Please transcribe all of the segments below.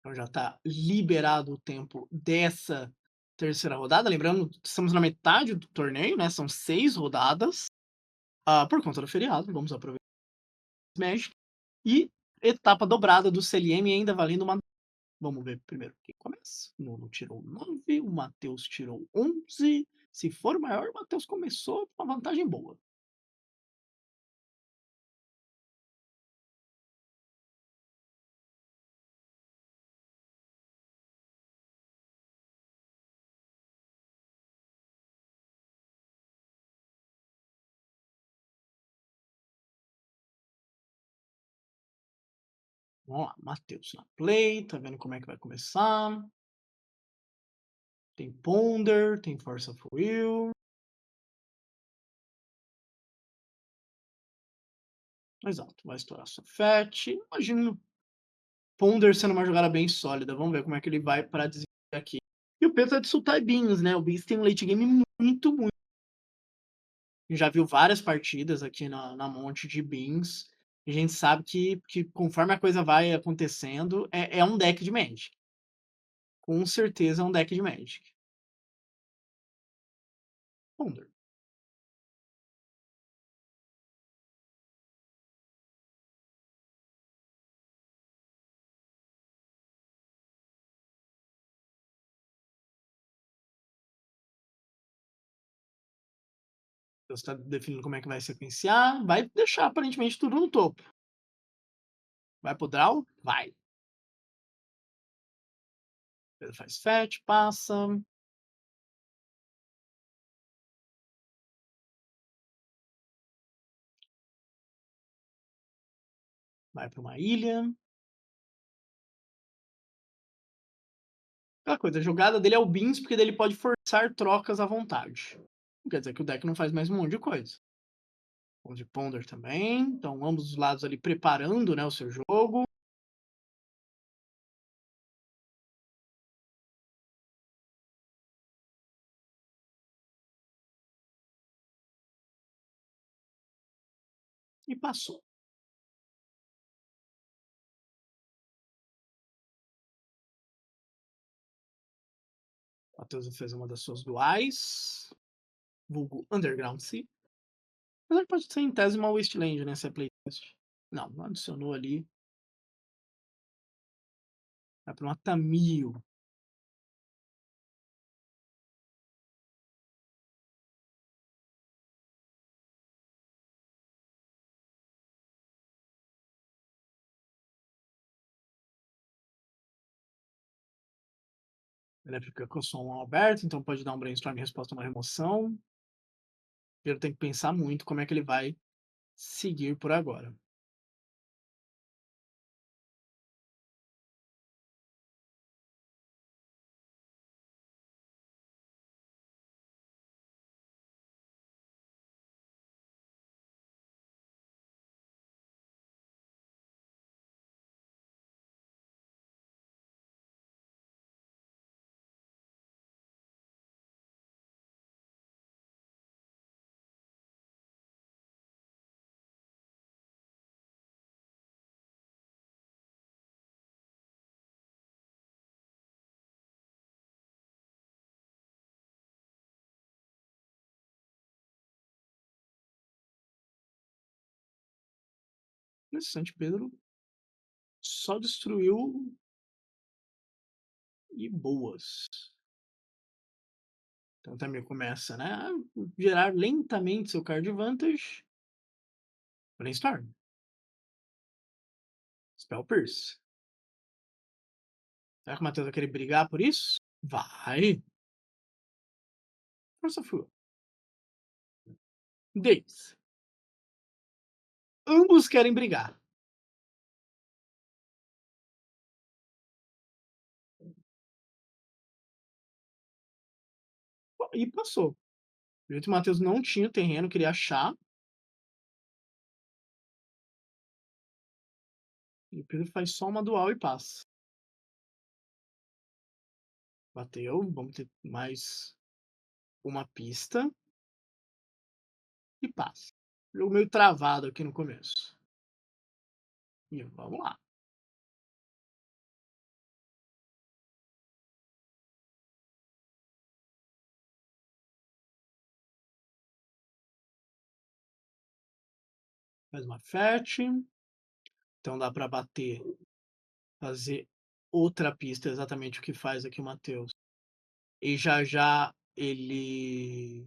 Então já está liberado o tempo dessa terceira rodada. Lembrando, estamos na metade do torneio, né? São 6 rodadas. Por conta do feriado, vamos aproveitar o Magic. E etapa dobrada do CLM ainda valendo uma. Vamos ver primeiro quem começa. O Nuno tirou 9, o Matheus tirou 11. Se for maior, o Matheus começou com uma vantagem boa. Vamos lá, Matheus na play, tá vendo como é que vai começar. Tem Ponder, tem Force of Will. Exato, vai estourar Sofet. Imagino Ponder sendo uma jogada bem sólida. Vamos ver como é que ele vai para desenvolver aqui. E o Pedro é de Sultai Beans, né? O Beans tem um late game muito. Já viu várias partidas aqui na Monte de Beans. E a gente sabe que conforme a coisa vai acontecendo, é um deck de Magic. Com certeza é um deck de Magic. Ponder. Você está definindo como é que vai sequenciar. Vai deixar aparentemente tudo no topo. Vai pro draw? Vai. Pedro faz fetch, passa. Vai para uma ilha. Aquela coisa, a jogada dele é o Beans, porque dele pode forçar trocas à vontade. Não quer dizer que o deck não faz mais um monte de coisa. Vamos de Ponder também. Então, ambos os lados ali preparando, né, o seu jogo. E passou. Matheus fez uma das suas duais. Vulgo Underground Sea. Apesar que pode ser em tese uma Wasteland, né? Se é playtest. Não adicionou ali. Vai para uma Tamio. Ele fica com o som aberto, então pode dar um brainstorm em resposta a uma remoção. Ele tem que pensar muito como é que ele vai seguir por agora. Interessante, Pedro só destruiu e boas. Então também começa, né, a gerar lentamente seu card advantage. Brainstorm. Spell Pierce. Será que o Matheus vai querer brigar por isso? Vai. Força Full. Days. Ambos querem brigar. E passou. O jeito que o Matheus não tinha o terreno, queria achar. E o Pedro faz só uma dual e passa. Bateu. Vamos ter mais uma pista. E passa. Jogo meio travado aqui no começo. E vamos lá. Faz uma fetch. Então dá para bater, fazer outra pista, exatamente o que faz aqui o Matheus. E já já ele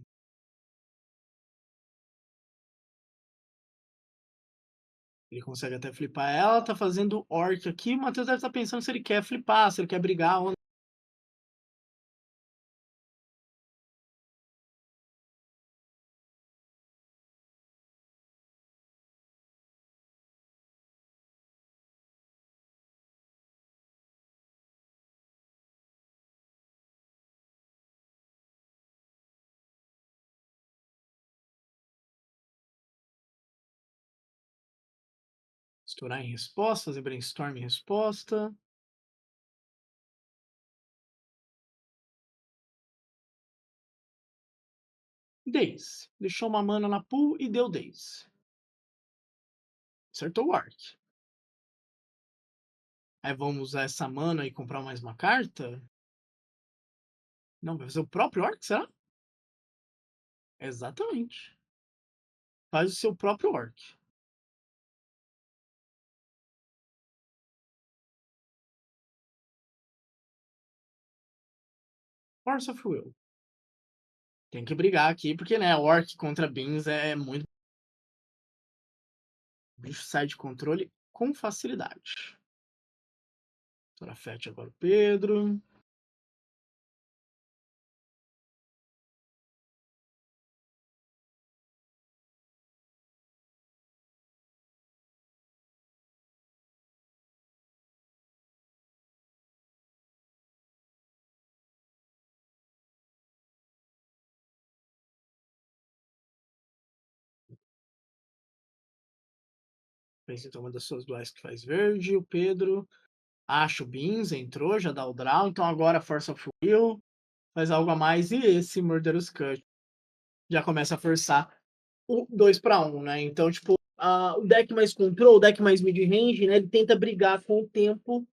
consegue até flipar ela, tá fazendo orc aqui, o Matheus deve estar pensando se ele quer flipar, se ele quer brigar ou não. Estourar em resposta, fazer brainstorm em resposta. Daze. Deixou uma mana na pool e deu Daze. Acertou o arc. Aí vamos usar essa mana e comprar mais uma carta? Não, vai fazer o próprio orc, será? Exatamente. Faz o seu próprio orc. Force of Will. Tem que brigar aqui, porque, né, orc contra beans é muito... O bicho sai de controle com facilidade. Torafete agora o Pedro. Fez então uma das suas duais que faz verde. O Pedro acha o Beans, entrou, já dá o draw. Então agora Force of Will faz algo a mais. E esse Murderous Cut já começa a forçar o 2 para 1, né? Então, tipo, o deck mais control, o deck mais mid-range, né? Ele tenta brigar com o tempo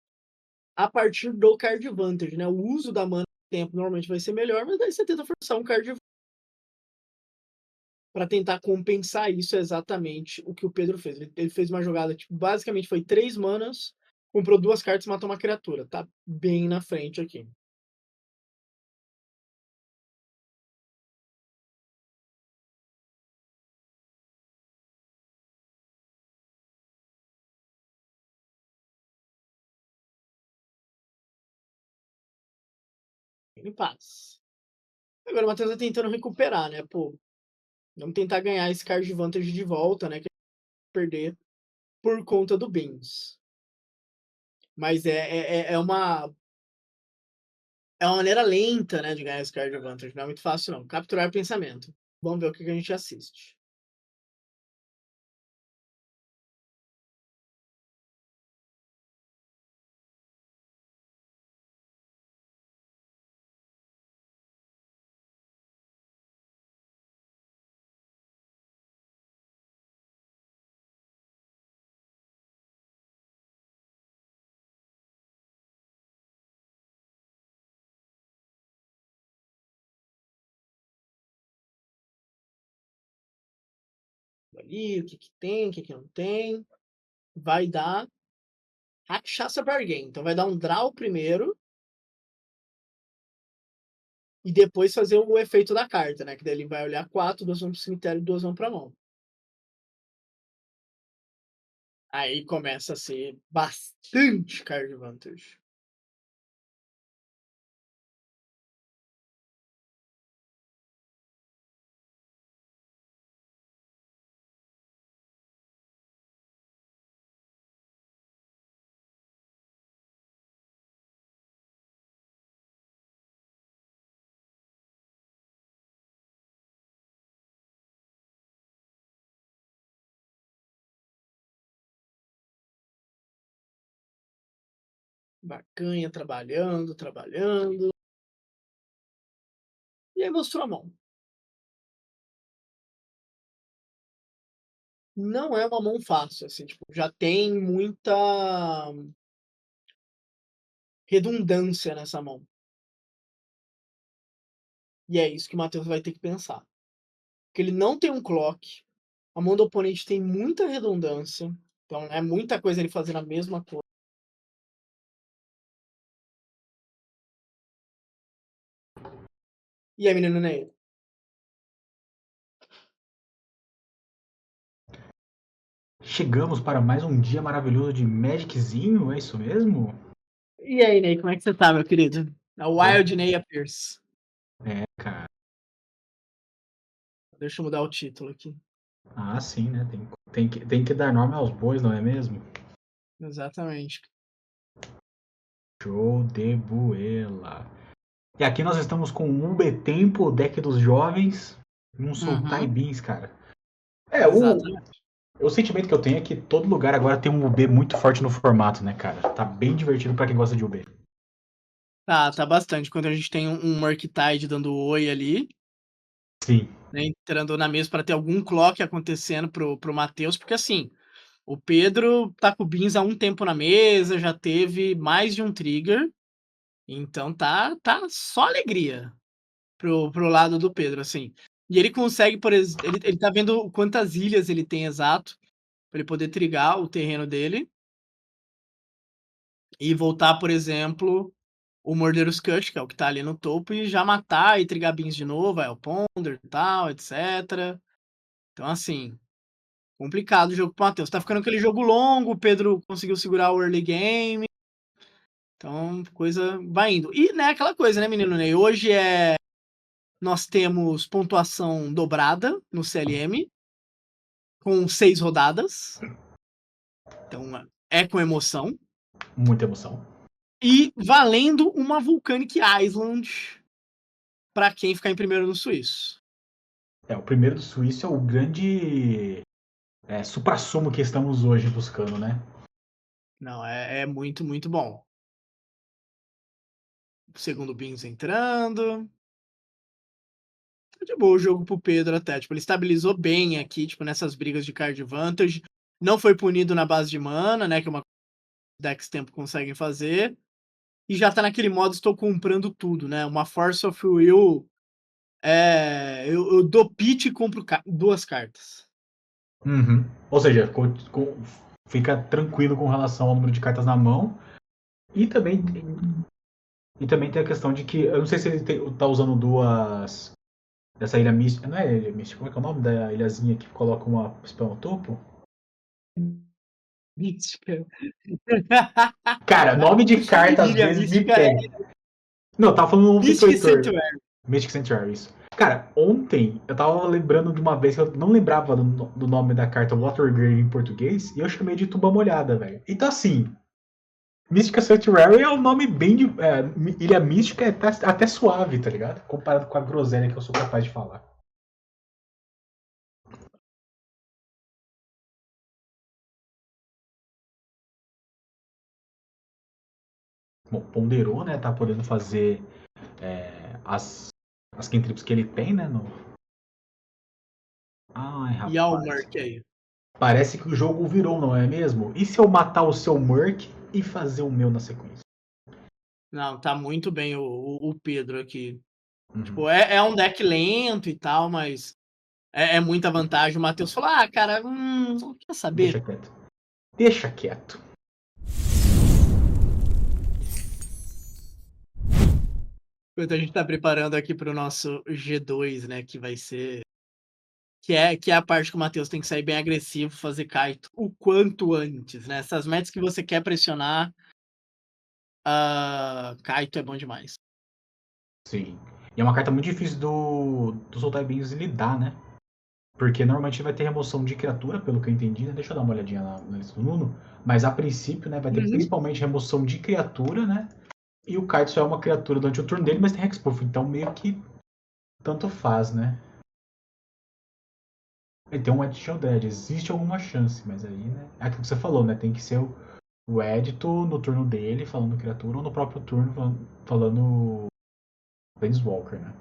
a partir do card advantage, né? O uso da mana no tempo normalmente vai ser melhor, mas daí você tenta forçar um card para tentar compensar isso. É exatamente o que o Pedro fez. Ele fez uma jogada, tipo, basicamente foi 3 manas, comprou 2 cartas e matou uma criatura. Tá bem na frente aqui. Em paz. Agora o Matheus tá tentando recuperar, né? Pô, vamos tentar ganhar esse card advantage de volta, né? Que perder por conta do Beans. Mas é uma maneira lenta, né, de ganhar esse card advantage. Não é muito fácil, não. Capturar pensamento. Vamos ver o que a gente assiste. Ali, o que que tem, o que que não tem. Vai dar Rakshasa Bargain. Então vai dar um draw primeiro e depois fazer o efeito da carta, né? Que daí ele vai olhar 4, 2 vão pro cemitério e 2 vão pra mão. Aí começa a ser bastante card advantage. Bacanha trabalhando, trabalhando. E aí mostrou a mão. Não é uma mão fácil, assim, tipo, já tem muita redundância nessa mão. E é isso que o Matheus vai ter que pensar. Porque ele não tem um clock, A mão do oponente tem muita redundância, então é muita coisa ele fazendo a mesma coisa. E aí, menino Ney? Chegamos para mais um dia maravilhoso de Magiczinho, é isso mesmo? E aí, Ney, como é que você tá, meu querido? A Wild Ney appears. É, cara. Deixa eu mudar o título aqui. Ah, sim, né? Tem que dar nome aos bois, não é mesmo? Exatamente. Show de buela. E aqui nós estamos com um UB Tempo, o deck dos jovens, e um Sultai Uhum, Beans, cara. É, exatamente. o sentimento que eu tenho é que todo lugar agora tem um UB muito forte no formato, né, cara? Tá bem divertido pra quem gosta de UB. Tá bastante. Quando a gente tem um Murktide dando oi ali, Sim. né, entrando na mesa para ter algum clock acontecendo pro Matheus, porque assim, o Pedro tá com o Beans há um tempo na mesa, já teve mais de um trigger, então tá só alegria pro lado do Pedro, assim. E ele consegue, por exemplo, ele tá vendo quantas ilhas ele tem exato, para ele poder trigar o terreno dele e voltar, por exemplo, o Murderous Cut, que é o que tá ali no topo, e já matar e trigar Beans de novo, o Ponder e tal, etc. Então, assim, complicado o jogo pro Matheus. Tá ficando aquele jogo longo, o Pedro conseguiu segurar o early game. Então, coisa vai indo. E, né, aquela coisa, né, menino Ney? Hoje nós temos pontuação dobrada no CLM, com 6 rodadas. Então, é com emoção. Muita emoção. E valendo uma Volcanic Island para quem ficar em primeiro no Suíço. É, o primeiro do Suíço é o grande supra-sumo que estamos hoje buscando, né? Não, é muito, muito bom. O segundo Beans entrando. Tá de boa o jogo pro Pedro até. Tipo, ele estabilizou bem aqui, tipo, nessas brigas de card advantage. Não foi punido na base de mana, né? Que é uma decks tempo conseguem fazer. E já tá naquele modo, estou comprando tudo, né? Uma Force of Will. Eu dou pitch e compro 2 cartas. Uhum. Ou seja, fica tranquilo com relação ao número de cartas na mão. E também, e também tem a questão de que, eu não sei se ele tá usando duas dessa ilha mística. Não é ilha mística, como é que é o nome da ilhazinha que coloca uma spell no topo? Mística. Cara, nome de carta às Ilha vezes me Mística é pega. Não, eu tava falando o nome do Mystic Heitor. Sanctuary. Mystic Sanctuary, isso. Cara, ontem eu tava lembrando de uma vez que eu não lembrava do nome da carta Watergrave em português e eu chamei de tuba molhada, velho. Então assim, Mística Sanctuary é um nome bem de. Ilha Mística é até suave, tá ligado? Comparado com a groselha que eu sou capaz de falar. Bom, ponderou, né? Tá podendo fazer as cantrips que ele tem, né? Ai, E ao rapaz. Merc aí. Parece que o jogo virou, não é mesmo? E se eu matar o seu Merc e fazer o meu na sequência? Não, tá muito bem o Pedro aqui. Uhum. Tipo, é um deck lento e tal, mas é muita vantagem. O Matheus falou: ah, cara, quer saber? Deixa quieto. Deixa quieto. Enquanto a gente tá preparando aqui pro nosso G2, né, que vai ser. Que é a parte que o Matheus tem que sair bem agressivo, fazer kite o quanto antes, né? Essas metas que você quer pressionar, kite é bom demais. Sim. E é uma carta muito difícil do Sultai Beans lidar, né? Porque normalmente vai ter remoção de criatura, pelo que eu entendi, né? Deixa eu dar uma olhadinha na lista do Nuno. Mas a princípio, né, vai ter Uhum. principalmente remoção de criatura, né? E o Kite só é uma criatura durante o turno dele, mas tem Hexproof, então meio que tanto faz, né? Ele tem um Additional Dread, existe alguma chance, mas aí, né? É aquilo que você falou, né? Tem que ser o Edito no turno dele, falando criatura, ou no próprio turno, falando Planeswalker, né?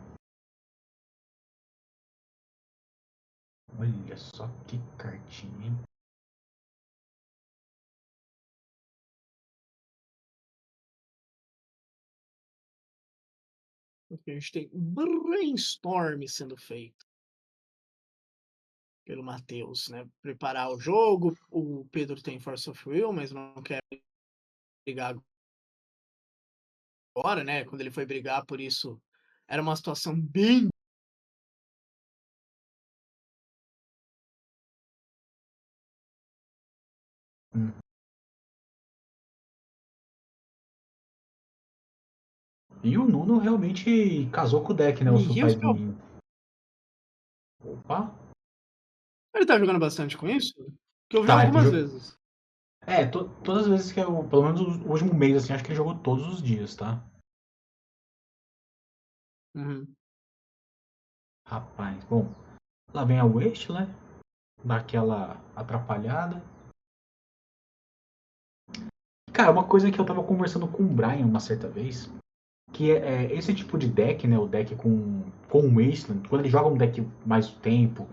Olha só que cartinha, hein? Porque a gente tem brainstorm sendo feito. pelo Matheus, né? Preparar o jogo. O Pedro tem Force of Will, mas não quer brigar agora, né? Quando ele foi brigar por isso, era uma situação bem. Hum. E o Nuno realmente casou com o deck, né? O Sultai Nível. Bin. Opa! Ele tá jogando bastante com isso? Que eu vi Tá, algumas vezes. todas as vezes que eu. Pelo menos o último mês, assim, acho que ele jogou todos os dias, tá? Uhum. Rapaz, bom. Lá vem a Waste, né? Dá aquela atrapalhada. Cara, uma coisa que eu tava conversando com o Brian uma certa vez, que é esse tipo de deck, né? O deck com o Wasteland, quando ele joga um deck mais tempo,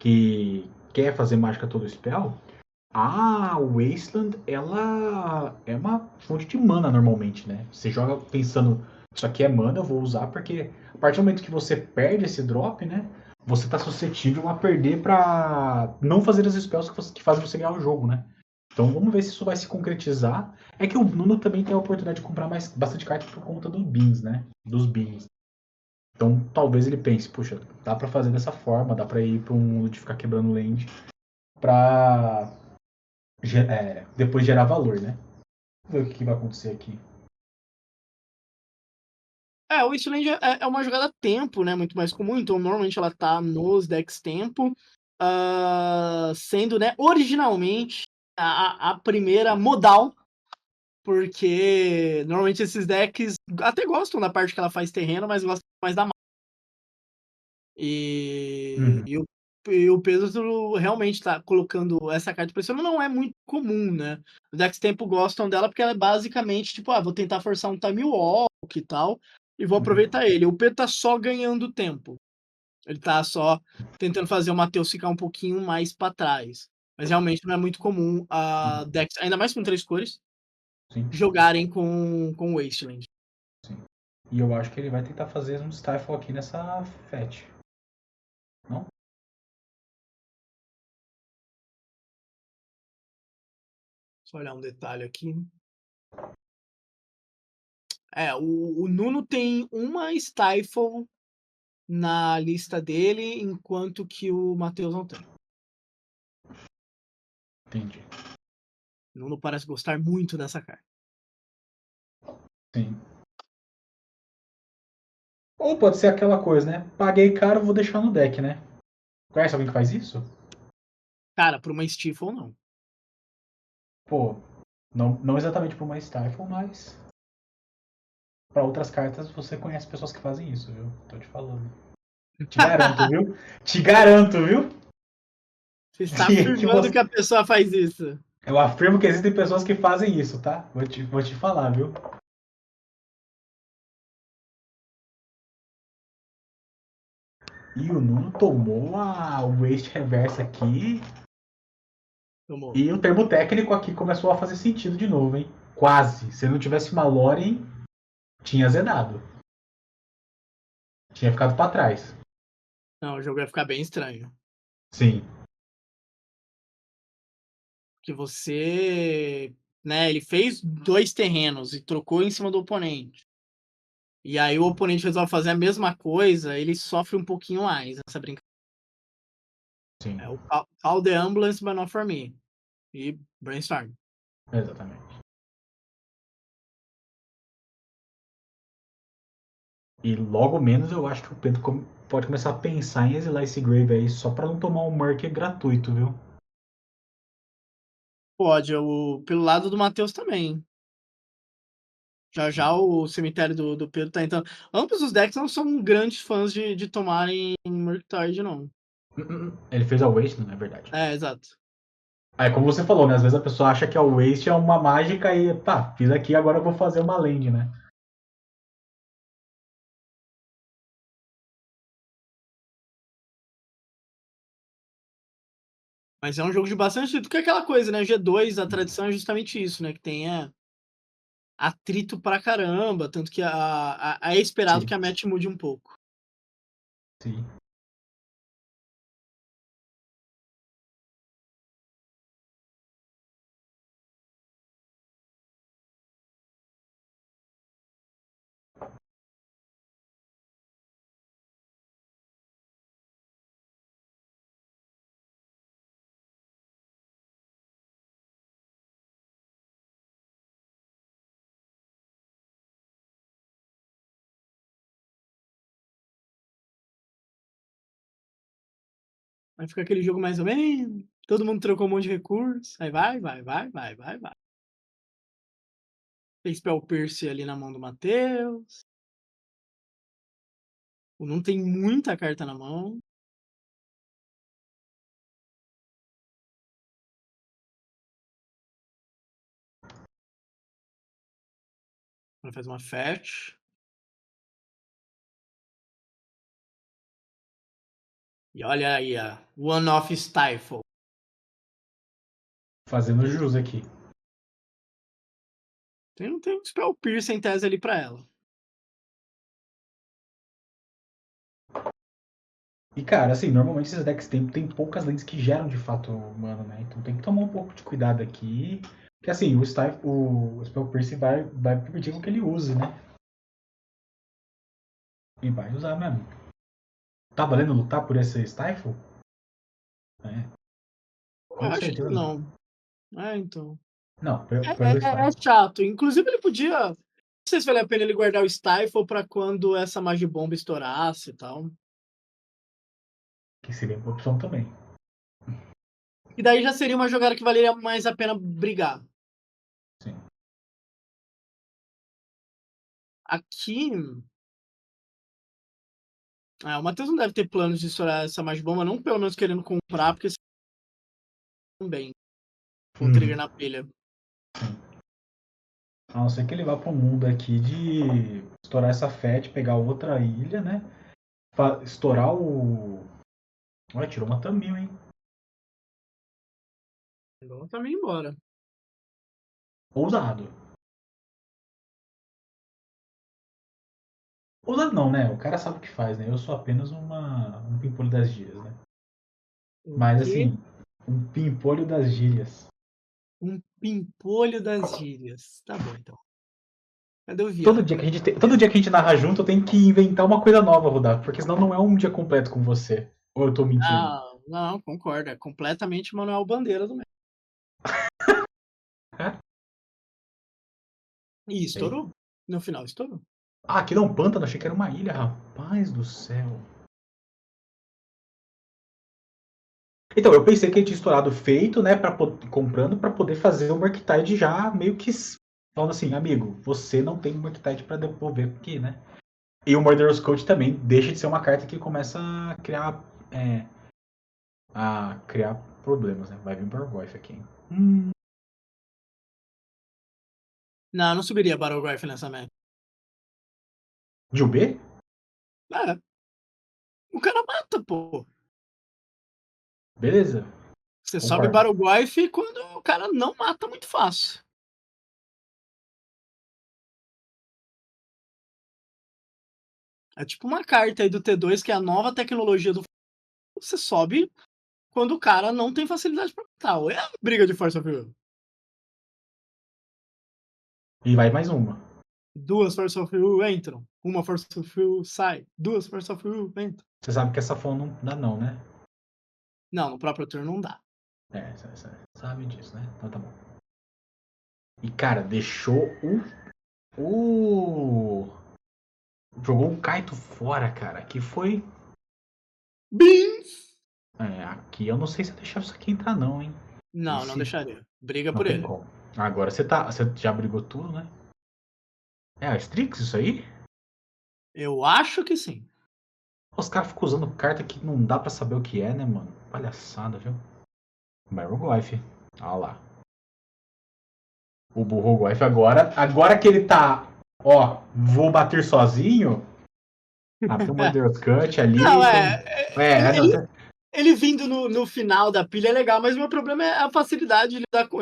que quer fazer mágica todo spell, a Wasteland, ela é uma fonte de mana normalmente, né? Você joga pensando, isso aqui é mana, eu vou usar, porque a partir do momento que você perde esse drop, né? Você tá suscetível a perder pra não fazer as spells que fazem você ganhar o jogo, né? Então vamos ver se isso vai se concretizar. É que o Bruno também tem a oportunidade de comprar bastante carta por conta dos Beans, né? Dos Beans. Então talvez ele pense, puxa, dá pra fazer dessa forma, dá pra ir pra um mundo de ficar quebrando land pra depois gerar valor, né? Vamos ver o que vai acontecer aqui. O Wasteland é uma jogada tempo, né? Muito mais comum, então normalmente ela tá nos decks tempo. Sendo, né, originalmente a primeira modal, porque normalmente esses decks até gostam da parte que ela faz terreno, mas gostam mais da mana. Uhum. E o Pedro realmente tá colocando essa carta pra cima, não é muito comum, né? Os decks tempo gostam dela porque ela é basicamente tipo, vou tentar forçar um time walk e tal, e vou aproveitar ele. O Pedro tá só ganhando tempo. Ele tá só tentando fazer o Matheus ficar um pouquinho mais pra trás. Mas realmente não é muito comum a decks, ainda mais com 3 cores, Sim, jogarem com Wasteland. sim. E eu acho que ele vai tentar fazer um Stifle aqui nessa FET. Não? Só olhar um detalhe aqui. O Nuno tem uma Stifle na lista dele, enquanto que o Matheus não tem. Entendi. O Nuno parece gostar muito dessa carta. Sim. Ou pode ser aquela coisa, né? Paguei caro, vou deixar no deck, né? Conhece alguém que faz isso? Cara, pra uma Stifle, não. Pô, não exatamente para uma Stifle, mas para outras cartas você conhece pessoas que fazem isso, viu? Tô te falando. Te garanto, viu? Te garanto, viu? Você está Que afirmando você... que a pessoa faz isso. Eu afirmo que existem pessoas que fazem isso, tá? Vou te falar, viu? E o Nuno tomou a Waste Reversa aqui. Tomou. E o termo técnico aqui começou a fazer sentido de novo, hein? Quase. Se não tivesse uma Lorien, tinha zedado. Tinha ficado pra trás. Não, o jogo vai ficar bem estranho. Sim. Porque você, né, ele fez 2 terrenos e trocou em cima do oponente. E aí o oponente resolve fazer a mesma coisa, ele sofre um pouquinho mais nessa brincadeira. Sim. É o Call the Ambulance, but not for me. E Brainstorm. Exatamente. E logo menos eu acho que o Pedro pode começar a pensar em exilar esse Grave aí só pra não tomar um Murk gratuito, viu? Pode, pelo lado do Matheus também. Já já o cemitério do Pedro tá entrando. Ambos os decks não são grandes fãs de tomarem Murktide, não. Ele fez a Waste, não é verdade. Exato. Aí, como você falou, né? Às vezes a pessoa acha que a Waste é uma mágica e, pá, fiz aqui, agora eu vou fazer uma land, né? Mas é um jogo de bastante atrito, que é aquela coisa, né? G2, a tradição é justamente isso, né? Que tenha atrito pra caramba, tanto que é esperado Sim, que a match mude um pouco. sim. Aí fica aquele jogo mais ou menos. Todo mundo trocou um monte de recurso. Aí vai. Tem Spell Pierce ali na mão do Matheus. O Nun tem muita carta na mão. Ele faz uma fetch. E olha aí a One-Off Stifle. Fazendo jus aqui. Tem um Spell Pierce em tese ali pra ela. E, cara, assim, normalmente esses decks tem poucas lentes que geram de fato mana, né? Então tem que tomar um pouco de cuidado aqui. Porque, assim, o Spell Pierce vai permitir que ele use, né? E vai usar mesmo. Tá valendo lutar por esse Stifle? É. Eu Com acho que certeza não. não. Então. Não, pelo É Stifle. chato. Inclusive, ele podia. Não sei se vale a pena ele guardar o Stifle pra quando essa Magibomba estourasse e tal. Que seria uma opção também. E daí já seria uma jogada que valeria mais a pena brigar. Sim. Aqui. O Matheus não deve ter planos de estourar essa Magibomba, não pelo menos querendo comprar, porque também. Com o trigger na pilha. A não ser que ele vá pro mundo aqui de estourar essa FET, pegar outra ilha, né? Estourar o. Olha, tirou uma Tamil, hein? Então também embora. Ousado. Ousado não, né? O cara sabe o que faz, né? Eu sou apenas um pimpolho das gírias, né? Mas assim, um pimpolho das gírias. Um pimpolho das gírias. Tá bom, então. Cadê o Todo Vian? dia que a gente narra junto, eu tenho que inventar uma coisa nova, Rodar, porque senão não é um dia completo com você. Ou eu tô mentindo? Não, concordo. É completamente Manuel Bandeira do meio. É? E estourou. No final, estourou. Ah, aqui não, um pântano, achei que era uma ilha, rapaz do céu. Então, eu pensei que ele tinha estourado feito, né, comprando pra poder fazer o Murktide já meio que falando assim, amigo, você não tem Murktide pra devolver aqui, né? E o Murderous Code também deixa de ser uma carta que começa a criar problemas, né? Vai vir Bargoyf aqui, hein? Não subiria Battle Rifle nessa meta. De UB? É. O cara mata, pô. Beleza. Você sobe Concordo. Battle Rifle quando o cara não mata muito fácil. É tipo uma carta aí do T2, que é a nova tecnologia do. Você sobe quando o cara não tem facilidade pra matar. Ou é a briga de Force of Will. E vai mais uma. Duas Force of Will entram. Uma Force of Will sai. Duas Force of Will entram. Você sabe que essa fã não dá não, né? Não, no próprio turno não dá. Você sabe disso, né? Então tá bom. E, cara, deixou o... Jogou o Kaito fora, cara. Que foi... Beans! Aqui eu não sei se eu deixava isso aqui entrar não, hein? Não, não deixaria. Briga Não por tem ele. como. Agora você já brigou tudo, né? É a Strix isso aí? Eu acho que sim. Os caras ficam usando carta que não dá pra saber o que é, né, mano? Palhaçada, viu? Barrogoyf. Olha lá. O Burrogoyf agora que ele tá, ó, vou bater sozinho, abriu o Murderous Cut ali. Não, Não, ele vindo no final da pilha é legal, mas o meu problema é a facilidade de lidar com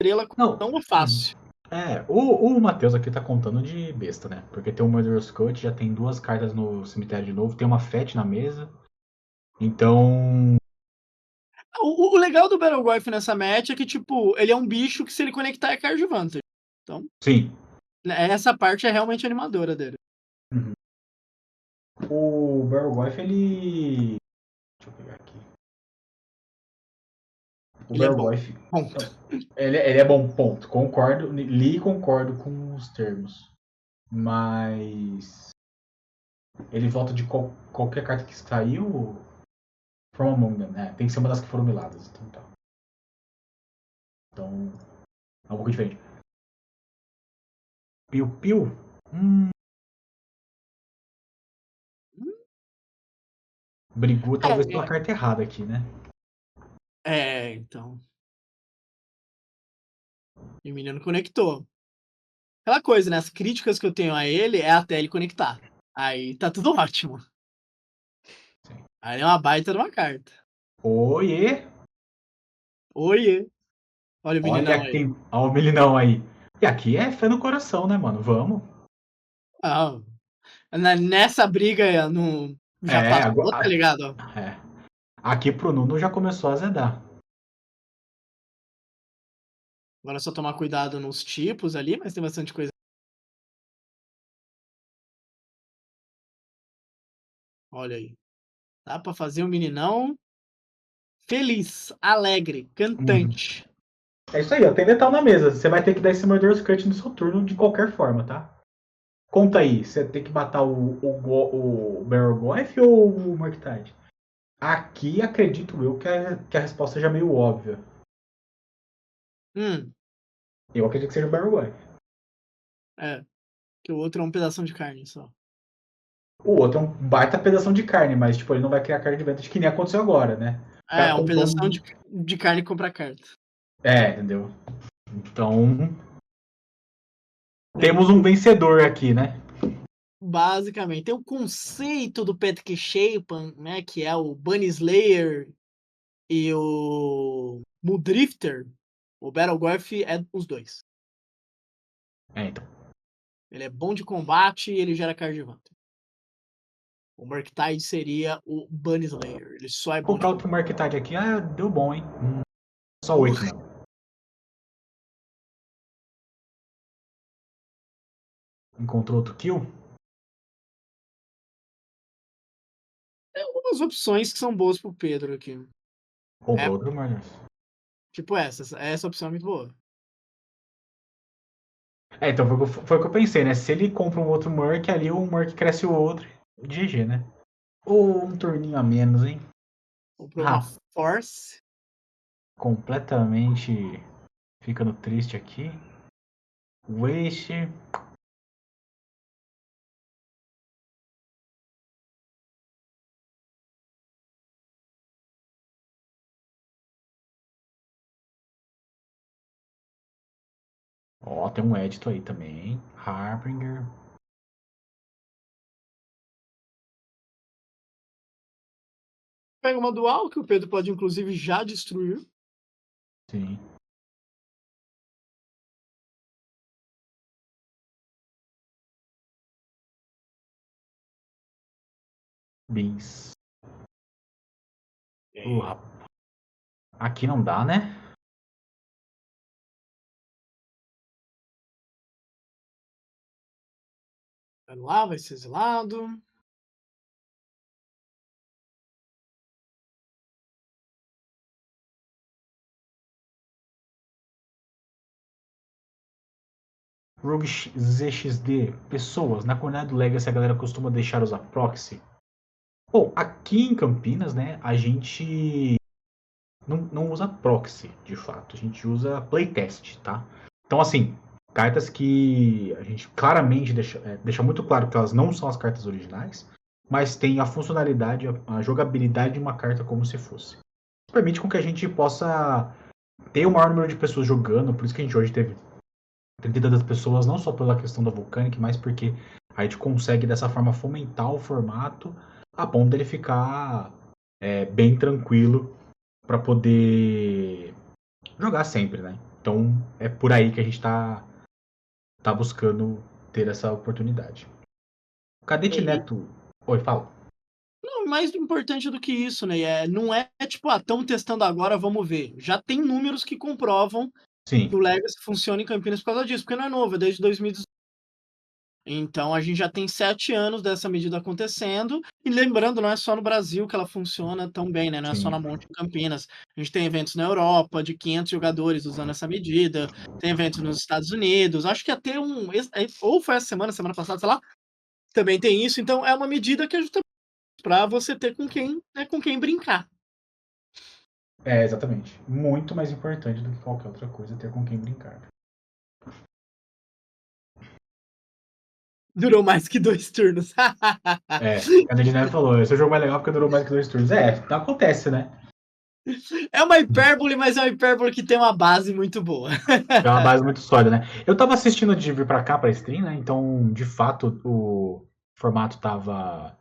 estrela. não. Não é fácil. O Matheus aqui tá contando de besta, né? Porque tem o Murderous Cut, já tem duas cartas no cemitério de novo, tem uma FET na mesa. Então, O legal do Battleground nessa match é que, tipo, ele é um bicho que se ele conectar é card advantage. Então, sim. essa parte é realmente animadora dele. Uhum. O Barrogoyf, ele... Deixa eu pegar aqui. O Ele é bom. Barrogoyf... Ponto. Ele é bom, ponto. Concordo, li e concordo com os termos. Mas... Ele volta de qualquer carta que saiu, From Among Them, né? Tem que ser uma das que foram miladas. Então tá. Então, é um pouco diferente. Piu Piu? Brigou talvez pela carta errada aqui, né? Então. E o menino conectou. Aquela coisa, né? As críticas que eu tenho a ele é até ele conectar. Aí tá tudo ótimo. Sim. Aí é uma baita de uma carta. Oiê! Oiê! Olha o meninão Olha aí. quem. Olha o meninão aí. E aqui é fé no coração, né, mano? Vamos. Ah, nessa briga no, já É, passou, tá agora. ligado? É. Aqui pro Nuno já começou a azedar. Agora é só tomar cuidado nos tipos ali, mas tem bastante coisa. Olha aí. Dá pra fazer um meninão feliz, alegre, cantante. É isso aí, ó. Tem letal na mesa. Você vai ter que dar esse Murderous Cut no seu turno de qualquer forma, tá? Conta aí, você tem que matar o Barrowgoyf ou o Murktide? Aqui acredito eu que a resposta seja meio óbvia. Hum, Eu acredito que seja o Barrowgoyf. que o outro é um pedação de carne só. O outro é um baita pedação de carne, mas tipo, ele não vai criar carne de vento que nem aconteceu agora, né? O cara Um comprou pedação de carne que compra carta. entendeu? Então, temos um vencedor aqui, né? Basicamente, tem o conceito do Patrick Chapin, né, que é o Bunny Slayer e o Muldrifter. O Battlegorth é os dois. Então. Ele é bom de combate e ele gera card vantagem. O Murktide seria o Bunny Slayer. Ele só é bom de Comprar outro combate. Murktide aqui, deu bom, hein? Só 8 não. Encontrou outro kill? É umas opções que são boas pro Pedro aqui. Comprou É, outro Murderous. tipo essa opção é muito boa. Então foi o que eu pensei, né? Se ele compra um outro Murk, ali o Murk cresce o outro. GG, né? Ou um turninho a menos, hein? Comprou uma Force. Completamente ficando triste aqui. Waste. Ó, tem um Edito aí também, hein? Harbinger. Pega uma dual, que o Pedro pode inclusive já destruir. Sim. Bis. Rapaz. Aqui não dá, né? Vai lá, vai ser exilado. Rogue ZXD. Pessoas, na comunidade do Legacy a galera costuma deixar usar proxy. Bom, aqui em Campinas, né, a gente não usa proxy, de fato. A gente usa playtest, tá? Então, assim, cartas que a gente claramente deixa muito claro que elas não são as cartas originais, mas tem a funcionalidade, a jogabilidade de uma carta como se fosse. Isso permite com que a gente possa ter o maior número de pessoas jogando, por isso que a gente hoje teve 30 das pessoas, não só pela questão da Volcanic, mas porque a gente consegue dessa forma fomentar o formato a ponto dele ficar bem tranquilo para poder jogar sempre, né? Então é por aí que a gente tá buscando ter essa oportunidade. O Cadete Neto. Oi, fala. Não, mais importante do que isso, né? Não é tipo, estamos testando agora, vamos ver. Já tem números que comprovam Sim. que o Legacy funciona em Campinas por causa disso, porque não é novo, é desde 2018. Então a gente já tem 7 anos dessa medida acontecendo. E lembrando, não é só no Brasil que ela funciona tão bem, né? Não é só Sim. na Monte Campinas. A gente tem eventos na Europa de 500 jogadores usando essa medida. Tem eventos nos Estados Unidos. Acho que até ou foi essa semana passada, sei lá. Também tem isso. Então é uma medida que é justamente para você ter com quem brincar. É, exatamente. Muito mais importante do que qualquer outra coisa ter com quem brincar. Durou mais que 2 turnos. É, a Dedineve falou, esse jogo é legal porque durou mais que 2 turnos. É, acontece, né? É uma hipérbole, mas é uma hipérbole que tem uma base muito boa. É uma base muito sólida, né? Eu tava assistindo de vir pra cá, pra stream, né? Então, de fato, o formato tava...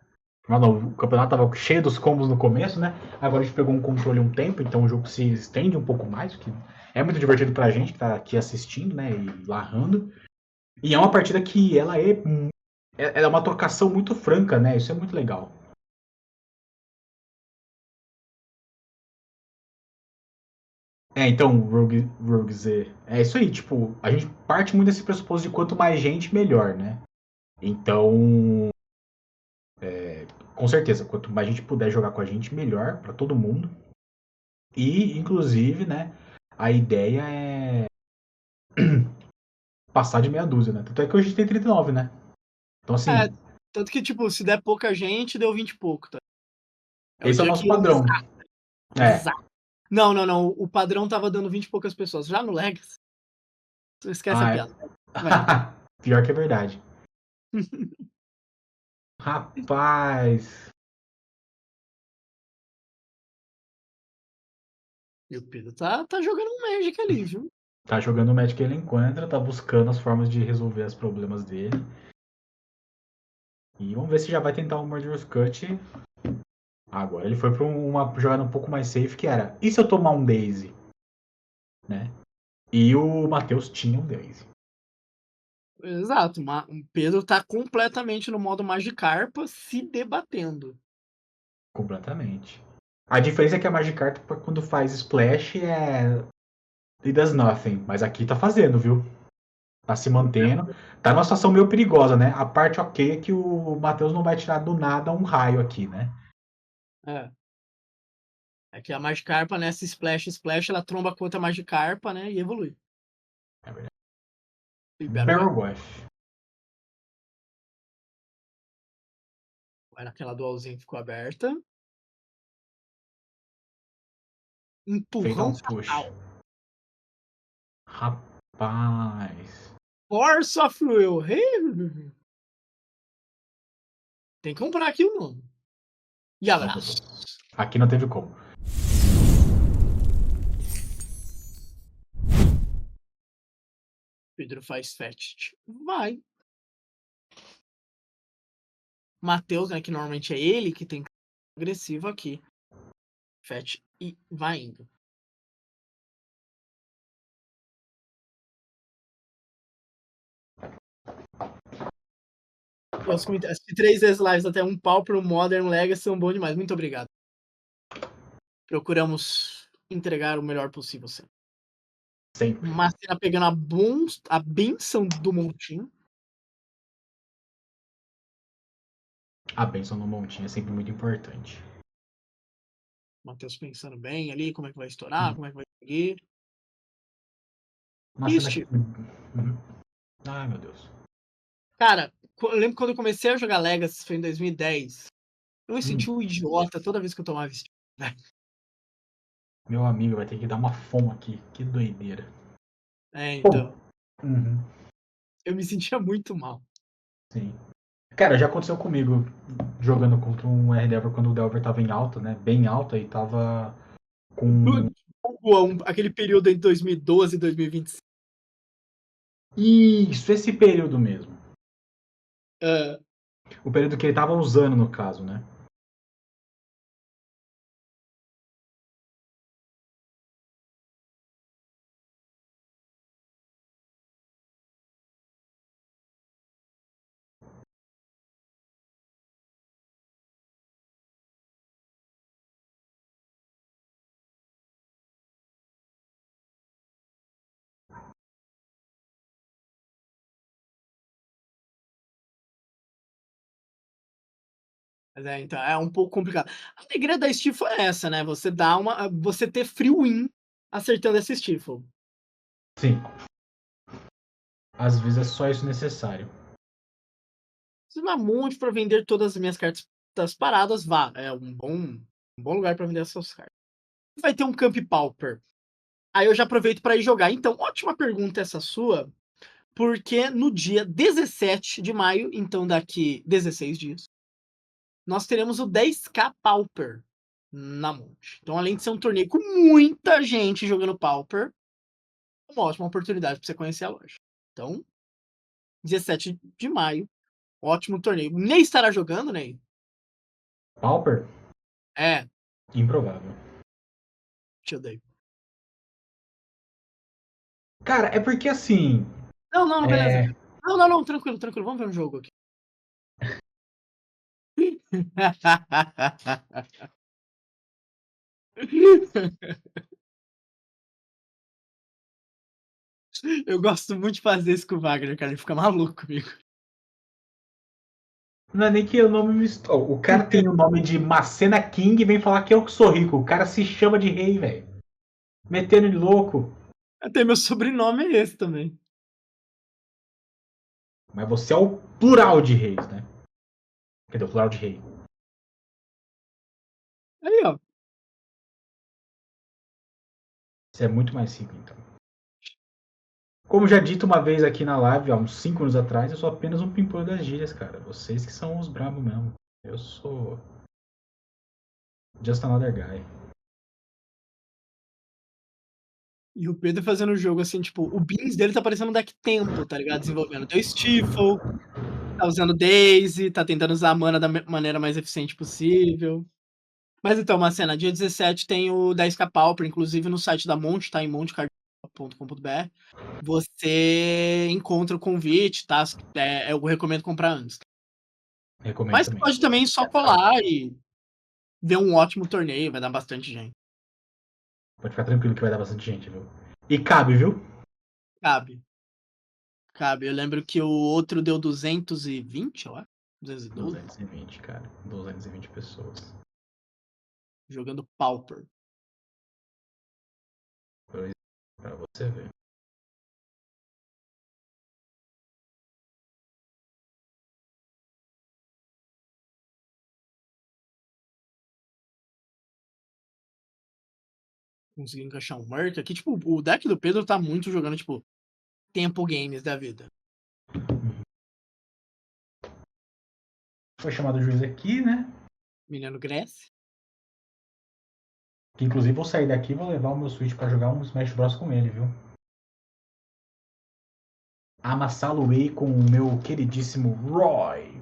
Não, o campeonato tava cheio dos combos no começo, né? Agora a gente pegou um controle um tempo, então o jogo se estende um pouco mais, o que é muito divertido pra gente que tá aqui assistindo, né? E larrando. E é uma partida que ela é uma trocação muito franca, né? Isso é muito legal. É, então, Rogue Z. É isso aí, tipo, a gente parte muito desse pressuposto de quanto mais gente, melhor, né? Então, com certeza, quanto mais gente puder jogar com a gente, melhor pra todo mundo. E, inclusive, né, a ideia é passar de meia dúzia, né? Tanto é que hoje a gente tem 39, né? Então, É, assim, tanto que, tipo, se der pouca gente, deu 20 e pouco, tá? É o esse é o dia nosso que. padrão. É. Exato. Não, não, não. O padrão tava dando 20 e poucas pessoas. Já no Legacy, esquece a Ah, piada. Vai. pior que é verdade. Rapaz. E o Pedro tá jogando um Magic ali, viu? Tá jogando o match que ele encontra, tá buscando as formas de resolver os problemas dele. E vamos ver se já vai tentar um Murderous Cut. Agora ele foi pra uma jogada um pouco mais safe, que era, e se eu tomar um Daisy? Né? E o Matheus tinha um Daisy. Exato. O Pedro tá completamente no modo Magikarpa se debatendo. Completamente. A diferença é que a Magikarp, quando faz splash, it does nothing. Mas aqui tá fazendo, viu? Tá se mantendo. Tá numa situação meio perigosa, né? A parte ok é que o Matheus não vai tirar do nada um raio aqui, né? É. É que a Magikarpa, nessa Splash, ela tromba com outra Magikarpa, né? E evolui. É verdade. Libera o Barrel Barrel. Wash. Era aquela dualzinha que ficou aberta. Empurrão Fatal Push. fatal. Rapaz. Force of Will. Tem que comprar aqui o nome. E Não abraço. comprou. Aqui não teve como. Pedro faz fetch. Vai. Matheus, né? Que normalmente é ele que tem que ser agressivo aqui. Fetch e vai indo. E os comentários. Assisti 3 vezes lives até um pau pro Modern Legacy são bom demais. Muito obrigado. Procuramos entregar o melhor possível sempre. Sempre. Marcena pegando a benção do montinho. A benção no montinho é sempre muito importante. Matheus pensando bem ali, como é que vai estourar, como é que vai seguir. Uma E cena que. Steve? Ai, meu Deus. Cara, eu lembro quando eu comecei a jogar Legacy, foi em 2010. Eu me senti um idiota toda vez que eu tomava Steve. Meu amigo vai ter que dar uma fome aqui. Que doideira. É, Bom. então. Eu me sentia muito mal. Sim. Cara, já aconteceu comigo jogando contra um R-Delver quando o Delver tava em alta, né? Bem alta e tava com. Aquele período entre 2012 e 2025. Isso, esse período mesmo. Uh, O período que ele tava usando, no caso, né? então, é um pouco complicado. A alegria da Stifle é essa, né? Você ter free win acertando essa Stifle. Sim. Às vezes é só isso necessário. Se não há monte para vender todas as minhas cartas das paradas, vá. É um bom lugar para vender essas cartas. vai ter um Camp Pauper? Aí eu já aproveito para ir jogar. Então, ótima pergunta essa sua, porque no dia 17 de maio, então daqui 16 dias, nós teremos o 10K Pauper na Monte. Então, além de ser um torneio com muita gente jogando Pauper, é uma ótima oportunidade para você conhecer a loja. Então, 17 de maio, ótimo torneio. Ney estará jogando, Ney? Pauper? É, Improvável. te odeio. Cara, é porque assim. Não, beleza. É... Não, tranquilo, tranquilo. Vamos ver um jogo aqui. Eu gosto muito de fazer isso com o Wagner, cara. Ele fica maluco comigo. Não é nem que o nome me. O cara tem o nome de Macena King e vem falar que eu que sou rico. O cara se chama de rei, velho. Metendo de louco. Até meu sobrenome é esse também. Mas você é o plural de reis, né? Quer dizer, o plural de rei. Aí, ó. Você é muito mais rico, então. Como já dito uma vez aqui na live, há uns 5 anos atrás, eu sou apenas um pimpolho das gírias, cara. Vocês que são os brabos mesmo. Eu sou. Just another guy. E o Pedro fazendo o jogo assim, tipo, o Beans dele tá parecendo um deck tempo, tá ligado? Desenvolvendo. Deu Stifle, tá usando Daisy, tá tentando usar a mana da maneira mais eficiente possível. Mas então, Macena, dia 17 tem o 10K Pauper, inclusive no site da Monte, tá? Em montecard.com.br. Você encontra o convite, tá? Eu recomendo comprar antes. Recomendo Mas você também. pode também só colar e ver um ótimo torneio, vai dar bastante gente. Pode ficar tranquilo que vai dar bastante gente, viu? E cabe, viu? Cabe. Cabe. Eu lembro que o outro deu 220, eu acho. 212. 220, cara. 220 pessoas. Jogando Pauper. Pois, pra você ver. Consegui encaixar um Merc aqui. Tipo, o deck do Pedro tá muito jogando, tipo, tempo games da vida. Foi chamado o juiz aqui, né? Menino Grécia. Que inclusive vou sair daqui e vou levar o meu Switch pra jogar um Smash Bros com ele, viu? Amassá-lo-ei com o meu queridíssimo Roy.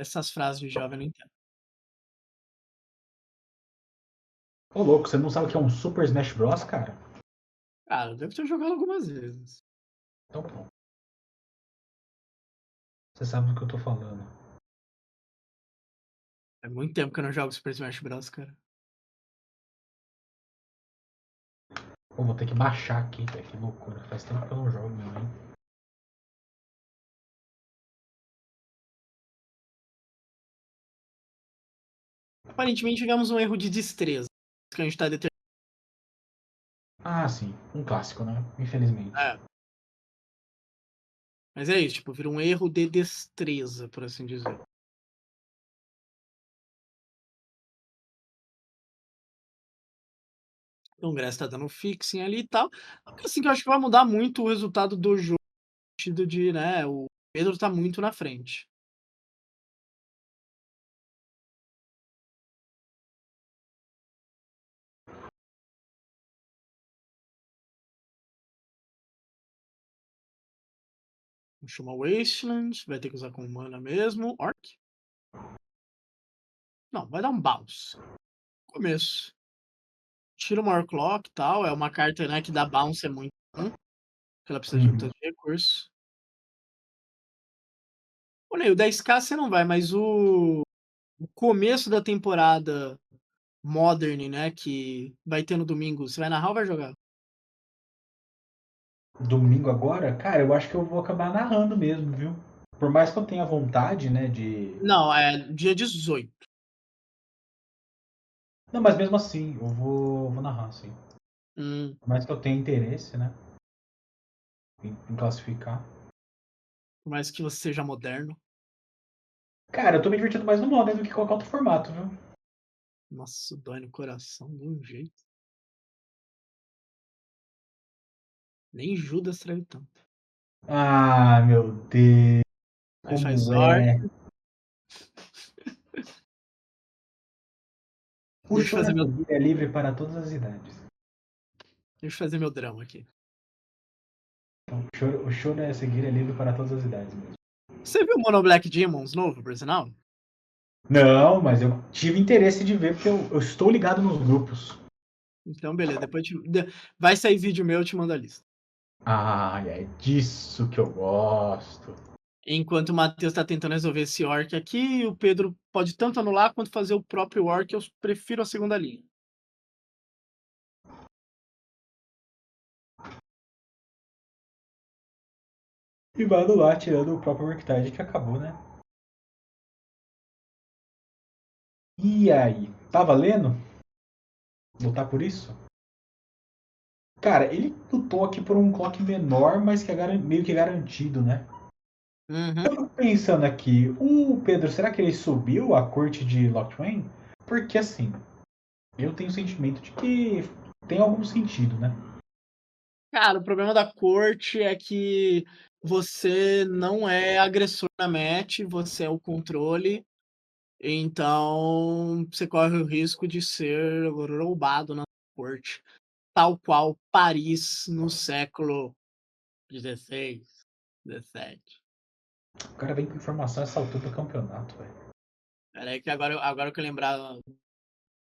Essas frases de jovem eu não entendo. Ô louco, você não sabe o que é um Super Smash Bros, cara? Cara, eu devo ter jogado algumas vezes. Então pronto. Você sabe do que eu tô falando. É muito tempo que eu não jogo Super Smash Bros, cara. Pô, vou ter que baixar aqui, velho. Que loucura. Faz tempo que eu não jogo, meu, hein? Aparentemente tivemos um erro de destreza. Que a gente tá determinando. Ah, sim. Um clássico, né? Infelizmente. É. Mas é isso, tipo, vira um erro de destreza, por assim dizer. Então o Grécia tá dando um fixing ali e tal. Assim que eu acho que vai mudar muito o resultado do jogo, no sentido de, né, o Pedro tá muito na frente. Vamos chamar Wasteland, vai ter que usar com mana mesmo. Orc? Não, vai dar um bounce. Começo. Tira o Maior Clock e tal, é uma carta, né, que dá bounce, é muito bom, porque ela precisa de um Uhum. tanto de recurso. Ô, Ney, o 10K você não vai, mas o começo da temporada Modern, né, que vai ter no domingo, você vai narrar ou vai jogar? Domingo agora? Cara, eu acho que eu vou acabar narrando mesmo, viu? Por mais que eu tenha vontade, né, de... Não, é dia 18. Não, mas mesmo assim, eu vou narrar, sim. Hum, Por mais que eu tenha interesse, né, em classificar. por mais que você seja moderno. Cara, eu tô me divertindo mais no Modern do que qualquer outro formato, viu? Nossa, dói no coração de um jeito. Nem Judas traiu tanto. Ah, meu Deus. Aí faz Como Orc. é? O Deixa eu choro a fazer meu, seguir é livre para todas as idades. deixa eu fazer meu drama aqui. Então, o choro a seguir é livre para todas as idades mesmo. Você viu o Mono Black Demons novo, por sinal? Não, mas eu tive interesse de ver porque eu estou ligado nos grupos. Então, beleza. Vai sair vídeo meu, eu te mando a lista. Ah, é disso que eu gosto. Enquanto o Matheus tá tentando resolver esse Orc aqui, o Pedro pode tanto anular quanto fazer o próprio Orc. Eu prefiro a segunda linha. E vai anular tirando o próprio Worktide que acabou, né? E aí? Tá valendo? Lutar por isso? Cara, ele lutou aqui por um clock menor, mas que é meio que garantido, né? Uhum. Eu fico pensando aqui, o Pedro, será que ele subiu a corte de Locthwain? Porque assim, eu tenho o sentimento de que tem algum sentido, né? Cara, o problema da corte é que você não é agressor na match, você é o controle. Então, você corre o risco de ser roubado na corte. Tal qual Paris no século XVI, XVII. O cara vem com informação essa altura do campeonato, velho. Pera aí que agora que eu lembrar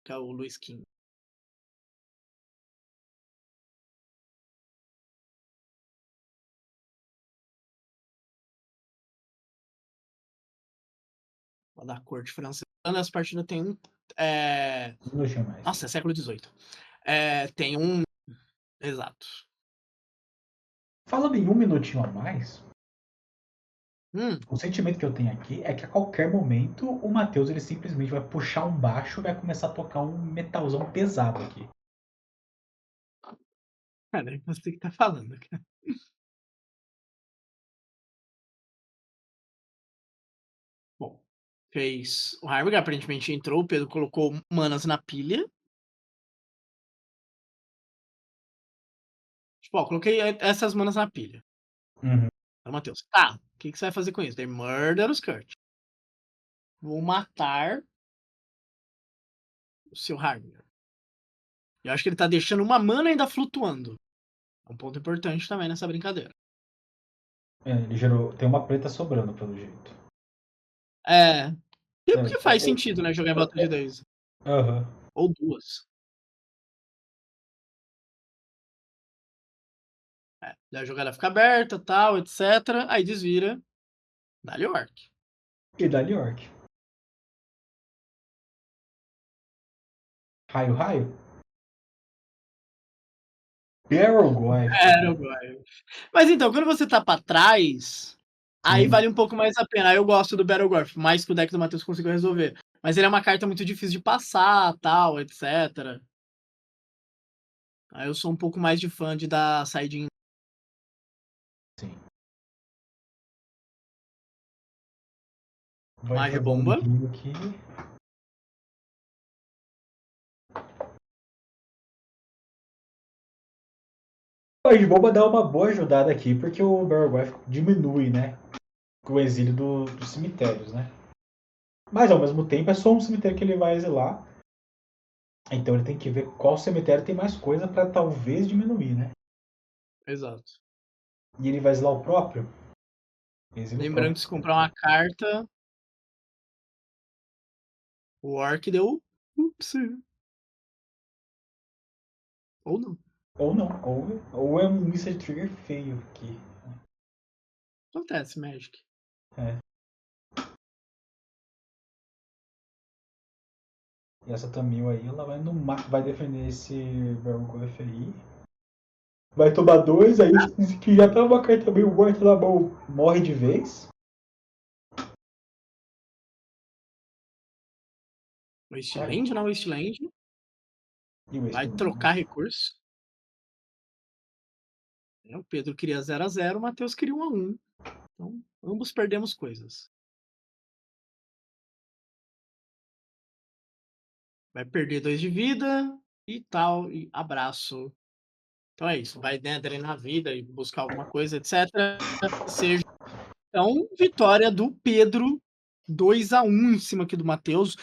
que é o Luiz King. O da corte francesa. As partidas tem um. Um minutinho mais. Nossa, é século XVIII. Tem um. Exato. Falando em um minutinho a mais, Hum, o sentimento que eu tenho aqui é que a qualquer momento o Matheus ele simplesmente vai puxar um baixo e vai começar a tocar um metalzão pesado aqui. cara, é você que tá falando, cara. Bom, fez. O Harvard aparentemente entrou, o Pedro colocou manas na pilha. Tipo, ó, coloquei essas manas na pilha. Uhum. Aí, Matheus, tá, o que você vai fazer com isso? They murder os Kurt. Vou matar o seu Harvard. Eu acho que ele tá deixando uma mana ainda flutuando. É um ponto importante também nessa brincadeira. Ele gerou. Tem uma preta sobrando, pelo jeito. É. É, Que faz sentido, né? Jogar em volta de 10. Aham. Ou duas. Daí a jogada fica aberta, tal, etc. Aí desvira. Dá-lhe orc. E da York. Raio, raio? Barrelgoyf. Era o Goyle. Mas então, quando você tá pra trás, aí Sim. vale um pouco mais a pena. Aí eu gosto do Battlegorf, mais que o deck do Matheus conseguiu resolver. Mas ele é uma carta muito difícil de passar, tal, etc. Aí eu sou um pouco mais de fã de dar side. Sim. Vai Mage jogando bomba. um aqui. O de bomba dá uma boa ajudada aqui, porque o Barrelgoyf diminui, né? Com o exílio dos cemitérios, né? Mas ao mesmo tempo é só um cemitério que ele vai exilar. Então ele tem que ver qual cemitério tem mais coisa pra talvez diminuir, né? Exato. E ele vai exilar o próprio. Exílio Lembrando que próprio. se comprar uma carta, o orc deu. Ups. Ou não. Ou não. Ou é um Missile Trigger feio aqui. Acontece, Magic. É. E essa Tamil aí, ela vai vai defender esse Barrelgoyf aí. Vai tomar dois, aí que já tá uma carta meio morta na mão, morre de vez. Wasteland na Wasteland. E o Vai Wasteland, né? trocar recurso. O Pedro queria 0-0, o Matheus queria 1-1. Então, ambos perdemos coisas. vai perder 2 de vida e tal, e abraço. Então é isso, vai, né, drenar a vida e buscar alguma coisa, etcétera. Seja então, vitória do Pedro, 2-1 em cima aqui do Matheus.